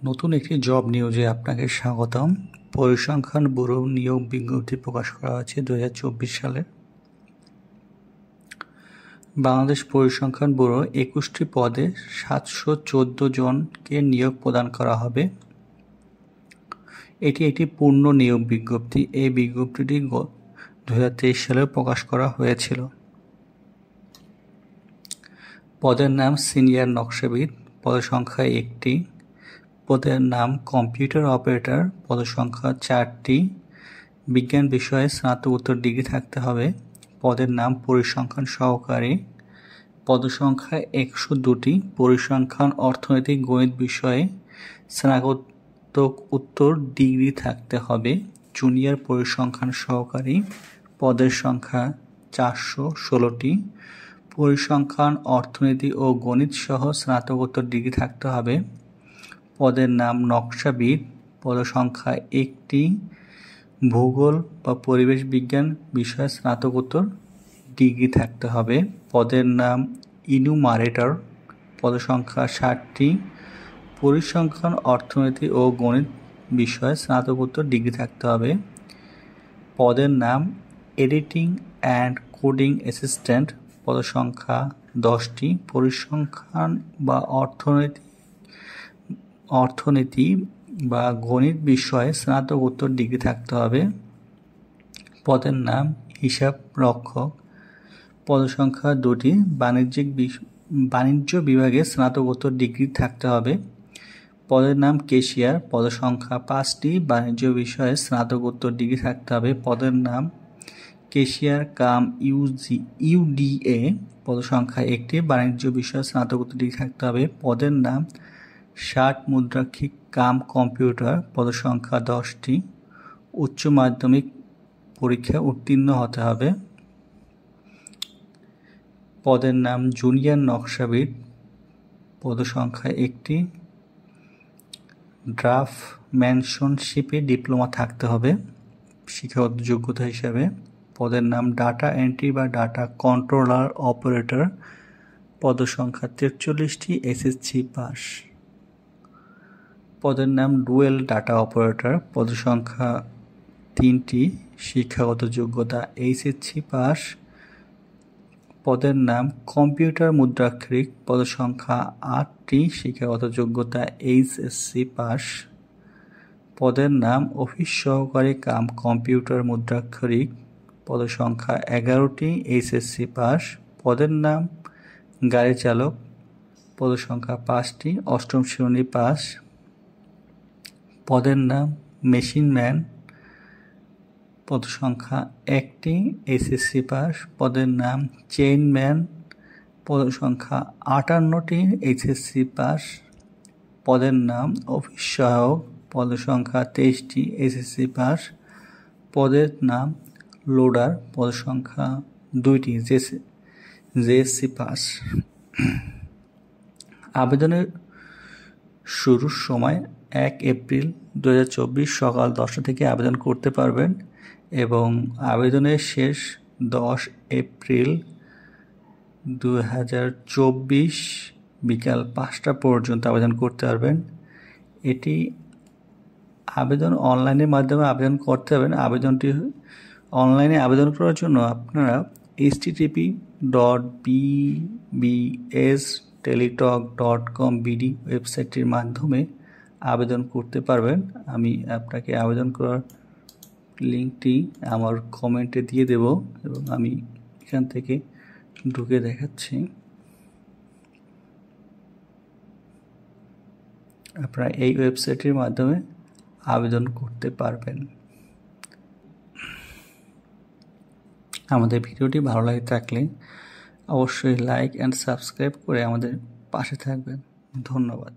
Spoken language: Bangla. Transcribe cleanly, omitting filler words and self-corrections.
নতুন একটি জব নিউজে আপনাকে স্বাগতম। পরিসংখ্যান ব্যুরো নিয়োগ বিজ্ঞপ্তি প্রকাশ করা হয়েছে 2024 সালে। বাংলাদেশ পরিসংখ্যান ব্যুরো 21টি পদে 714 জনকে নিয়োগ প্রদান করা হবে। এটি একটি পূর্ণ নিয়োগ বিজ্ঞপ্তি। এই বিজ্ঞপ্তিটি 2023 সালে প্রকাশ করা হয়েছিল। পদের নাম সিনিয়র নকশাবিদ, পদসংখ্যা 1টি। পদের নাম কম্পিউটার অপারেটর, পদসংখ্যা 4টি। বিজ্ঞান বিষয়ে স্নাতকোত্তর ডিগ্রি থাকতে হবে। পদের নাম পরিসংখ্যান সহকারী, পদসংখ্যা 102টি। পরিসংখ্যান, অর্থনৈতিক, গণিত বিষয়ে স্নাতকোত্তর ডিগ্রি থাকতে হবে। জুনিয়র পরিসংখ্যান সহকারী, পদের সংখ্যা 416টি। পরিসংখ্যান, অর্থনীতি ও গণিত সহ স্নাতকোত্তর ডিগ্রি থাকতে হবে। পদের নাম নকশাবিদ, পদসংখ্যা 1টি। ভূগোল বা পরিবেশ বিজ্ঞান বিষয়ে স্নাতকোত্তর ডিগ্রি থাকতে হবে। পদের নাম ইনুমারেটর, পদসংখ্যা 60টি। পরিসংখ্যান, অর্থনীতি ও গণিত বিষয়ে স্নাতকোত্তর ডিগ্রি থাকতে হবে। পদের নাম এডিটিং অ্যান্ড কোডিং অ্যাসিস্ট্যান্ট, পদসংখ্যা 10টি। পরিসংখ্যান বা অর্থনীতি বা গণিত বিষয়ে স্নাতকোত্তর ডিগ্রি থাকতে হবে। পদের নাম হিসাব রক্ষক, পদসংখ্যা 2টি। বাণিজ্য বিভাগে স্নাতকোত্তর ডিগ্রি থাকতে হবে। পদের নাম ক্যাশিয়ার, পদসংখ্যা 5টি। বাণিজ্য বিষয়ে স্নাতকোত্তর ডিগ্রি থাকতে হবে। পদের নাম ক্যাশিয়ার কাম ইউডিএ, পদসংখ্যা 1টি। বাণিজ্য বিষয়ে স্নাতকোত্তর ডিগ্রি থাকতে হবে। পদের নাম ষাট মুদ্রাক্ষিক কাম কম্পিউটার, পদসংখ্যা 10টি। উচ্চ মাধ্যমিক পরীক্ষা উত্তীর্ণ হতে হবে। পদের নাম জুনিয়র নকশাবিদ, পদসংখ্যা 1টি। ড্রাফটম্যানশিপে ডিপ্লোমা থাকতে হবে শিক্ষাগত যোগ্যতা হিসাবে। পদের নাম ডাটা এন্ট্রি বা ডাটা কন্ট্রোলার অপারেটর, পদসংখ্যা 43টি। SSC pass. পদের নাম ডুয়েল ডাটা অপারেটর, পদসংখ্যা 3টি। শিক্ষাগত যোগ্যতা এইচএসসি পাস। পদের নাম কম্পিউটার মুদ্রাক্ষরিক, পদসংখ্যা 8টি। শিক্ষাগত যোগ্যতা এইচএসসি পাস। পদের নাম অফিস সহকারী কাম কম্পিউটার মুদ্রাক্ষরিক, পদসংখ্যা 11টি। HSC pass. পদের নাম গাড়ি চালক, পদসংখ্যা 5টি। অষ্টম শ্রেণী পাস। পদের নাম মেশিন ম্যান, পদসংখ্যা 1টি। SSC pass. পদের নাম চেইনম্যান, পদসংখ্যা 58টি। HSC pass. পদের নাম অফিস সহায়ক, পদসংখ্যা 23টি। SSC pass. পদের নাম লোডার, পদসংখ্যা 2টি। JSC pass. আবেদনের শুরুর সময় 1 এপ্রিল 2024 সকাল 10টা থেকে আবেদন করতে পারবেন এবং আবেদনের শেষ 10 এপ্রিল 2024 বিকাল 5টা পর্যন্ত আবেদন করতে পারবেন। এটি অনলাইনের মাধ্যমে আবেদন করতে পারবেন। আবেদনটি অনলাইনে আবেদন করার জন্য আপনারা http://bbsteletalk.com ওয়েবসাইটটির মাধ্যমে আবেদন করতে পারবেন। আমি আপনাকে আবেদন করার লিঙ্কটি আমার কমেন্টে দিয়ে দেব এবং আমি এখান থেকে ঢুকে দেখাচ্ছি। আপনারা এই ওয়েবসাইটের মাধ্যমে আবেদন করতে পারবেন। আমাদের ভিডিওটি ভালো লাগে থাকলে অবশ্যই লাইক অ্যান্ড সাবস্ক্রাইব করে আমাদের পাশে থাকবেন। ধন্যবাদ।